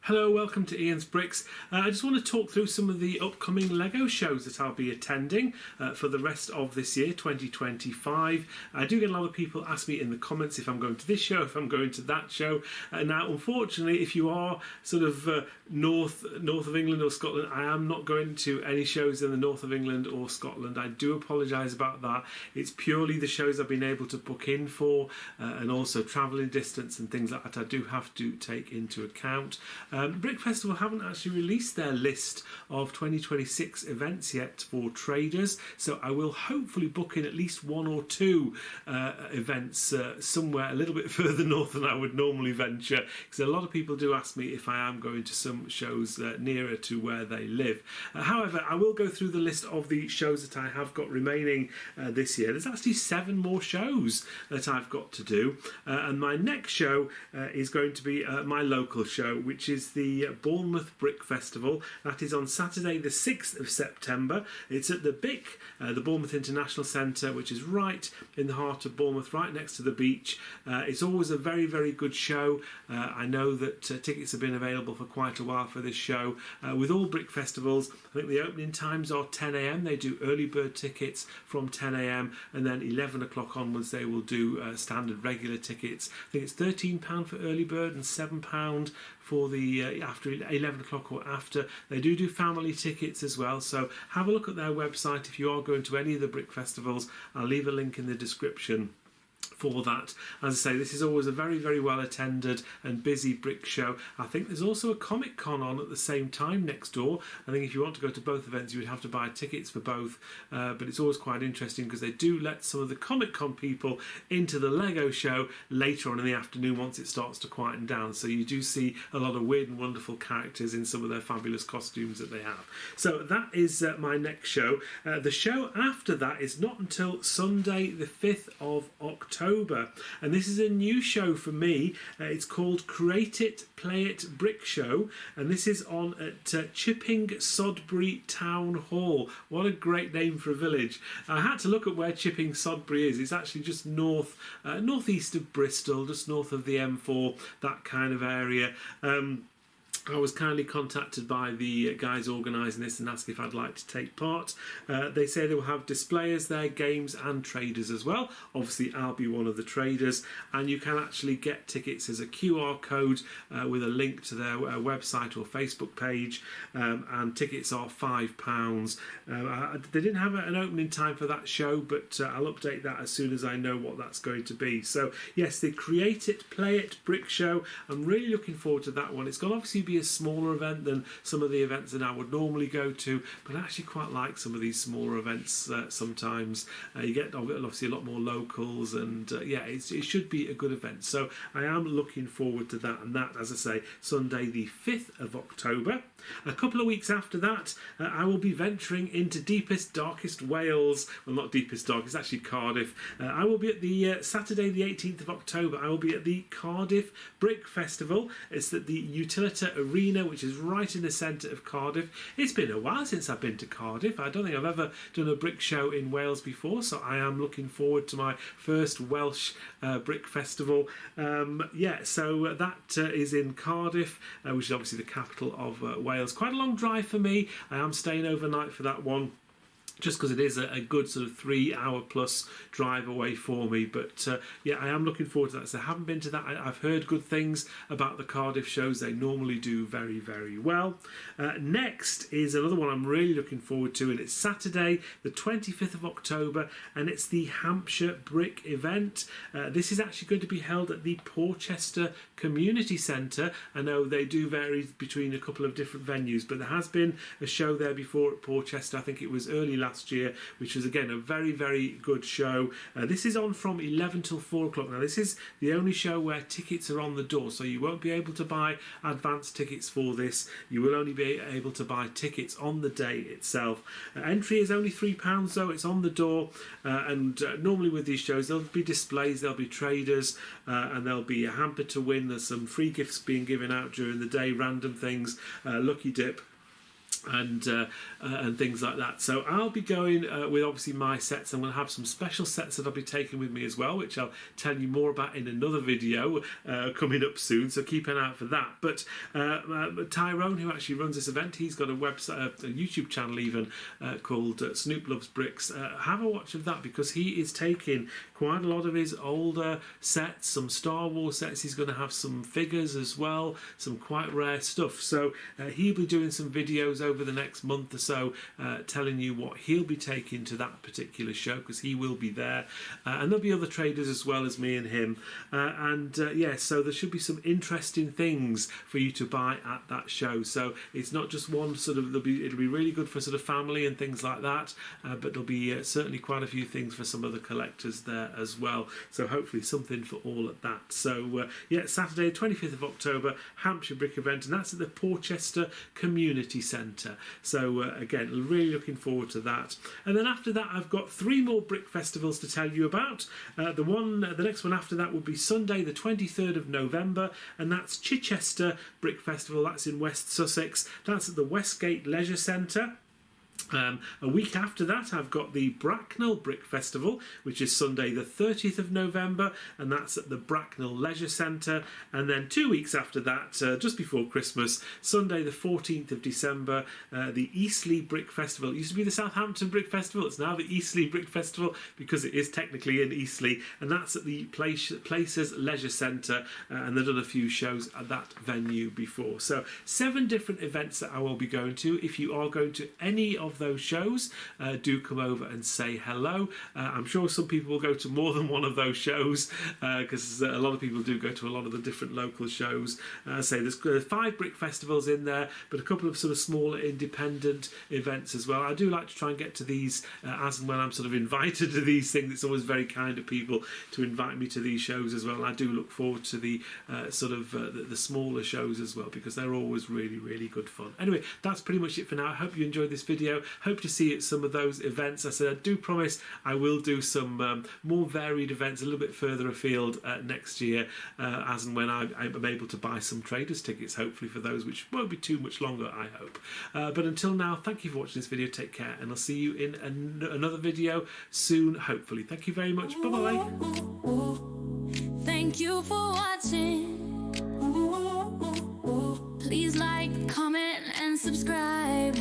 Hello, welcome to Ian's Bricks. I just want to talk through some of the upcoming LEGO shows that I'll be attending for the rest of this year, 2025. I do get a lot of people ask me in the comments if I'm going to this show, if I'm going to that show. Now, unfortunately, if you are sort of north of England or Scotland, I am not going to any shows in the north of England or Scotland. I do apologise about that. It's purely the shows I've been able to book in for and also travelling distance and things like that I do have to take into account. Brick Festival haven't actually released their list of 2026 events yet for traders, so I will hopefully book in at least one or two events somewhere a little bit further north than I would normally venture, because a lot of people do ask me if I am going to some shows nearer to where they live. However, I will go through the list of the shows that I have got remaining this year. There's actually 7 more shows that I've got to do, and my next show is going to be my local show, which is the Bournemouth Brick Festival. That is on Saturday the 6th of September. It's at the BIC, the Bournemouth International Centre, which is right in the heart of Bournemouth, right next to the beach. It's always a very, very good show. I know that tickets have been available for quite a while for this show. With all brick festivals, I think the opening times are 10 a.m. They do early bird tickets from 10 a.m. and then 11 o'clock onwards they will do standard regular tickets. I think it's £13 for early bird and £7 for the after 11 o'clock or after. They do family tickets as well, so have a look at their website if you are going to any of the brick festivals. I'll leave a link in the description for that. As I say, this is always a very, very well attended and busy brick show. I think there's also a Comic Con on at the same time next door. I think if you want to go to both events you would have to buy tickets for both, but it's always quite interesting because they do let some of the Comic Con people into the LEGO show later on in the afternoon once it starts to quieten down, so you do see a lot of weird and wonderful characters in some of their fabulous costumes that they have. So that is my next show. The show after that is not until Sunday the 5th of October, and this is a new show for me. It's called Create It, Play It Brick Show, and this is on at Chipping Sodbury Town Hall. What a great name for a village. I had to look at where Chipping Sodbury is. It's actually just northeast of Bristol, just north of the M4, that kind of area. I was kindly contacted by the guys organising this and asked if I'd like to take part. They say they will have displayers there, games and traders as well. Obviously I'll be one of the traders, and you can actually get tickets as a QR code with a link to their website or Facebook page, and tickets are £5. They didn't have an opening time for that show, but I'll update that as soon as I know what that's going to be. So yes, the Create It, Play It Brick Show. I'm really looking forward to that one. It's going to obviously be a smaller event than some of the events that I would normally go to, but I actually quite like some of these smaller events sometimes. You get obviously a lot more locals, and it should be a good event. So I am looking forward to that, and that, as I say, Sunday the 5th of October. A couple of weeks after that, I will be venturing into deepest, darkest Wales. Well, not deepest, darkest, actually Cardiff. I will be at the Saturday the 18th of October. I will be at the Cardiff Brick Festival. It's at the Utilita Arena, which is right in the centre of Cardiff. It's been a while since I've been to Cardiff. I don't think I've ever done a brick show in Wales before, so I am looking forward to my first Welsh brick festival. So that is in Cardiff, which is obviously the capital of Wales. Quite a long drive for me. I am staying overnight for that one, just because it is a good sort of 3-hour plus drive away for me. But I am looking forward to that. So I haven't been to that. I've heard good things about the Cardiff shows. They normally do very, very well. Next is another one I'm really looking forward to, and it's Saturday the 25th of October, and it's the Hampshire Brick event. This is actually going to be held at the Porchester Community Centre. I know they do vary between a couple of different venues, but there has been a show there before at Porchester. I think it was early last year, which was again a very, very good show. This is on from 11 till 4 o'clock. Now this is the only show where tickets are on the door, so you won't be able to buy advance tickets for this. You will only be able to buy tickets on the day itself. Entry is only £3 though. It's on the door, and normally with these shows there'll be displays, there'll be traders, and there'll be a hamper to win. There's some free gifts being given out during the day, random things, lucky dip. and things like that. So I'll be going with obviously my sets. I'm going to have some special sets that I'll be taking with me as well, which I'll tell you more about in another video coming up soon, so keep an eye out for that. But Tyrone, who actually runs this event, he's got a website, a YouTube channel even, called Snoop Loves Bricks. Have a watch of that, because he is taking quite a lot of his older sets, some Star Wars sets. He's going to have some figures as well, some quite rare stuff. So he'll be doing some videos over the next month or so, telling you what he'll be taking to that particular show, because he will be there, and there'll be other traders as well as me and him, so there should be some interesting things for you to buy at that show. So it's not just one sort of, it'll be really good for sort of family and things like that, but there'll be certainly quite a few things for some other collectors there as well, so hopefully something for all at that. So Saturday 25th of October, Hampshire Brick Event, and that's at the Porchester Community Centre. So again, really looking forward to that. And then after that, I've got 3 more brick festivals to tell you about. The next one after that will be Sunday the 23rd of November, and that's Chichester Brick Festival. That's in West Sussex. That's at the Westgate Leisure Centre. A week after that, I've got the Bracknell Brick Festival, which is Sunday the 30th of November, and that's at the Bracknell Leisure Centre. And then 2 weeks after that, just before Christmas, Sunday the 14th of December, the Eastleigh Brick Festival. It used to be the Southampton Brick Festival. It's now the Eastleigh Brick Festival, because it is technically in Eastleigh, and that's at the Places Leisure Centre, and they've done a few shows at that venue before. So 7 different events that I will be going to. If you are going to any of those shows, do come over and say hello. I'm sure some people will go to more than one of those shows, because a lot of people do go to a lot of the different local shows. There's 5 brick festivals in there, but a couple of sort of smaller independent events as well. I do like to try and get to these as and when I'm sort of invited to these things. It's always very kind of people to invite me to these shows as well. And I do look forward to the the smaller shows as well, because they're always really, really good fun. Anyway, that's pretty much it for now. I hope you enjoyed this video. Hope to see you at some of those events. I said I do promise I will do some more varied events a little bit further afield next year, as and when I'm able to buy some traders tickets, hopefully, for those, which won't be too much longer, I hope. But until now, thank you for watching this video. Take care, and I'll see you in another video soon, hopefully. Thank you very much. Bye-bye. Thank you for watching. Please like, comment and subscribe.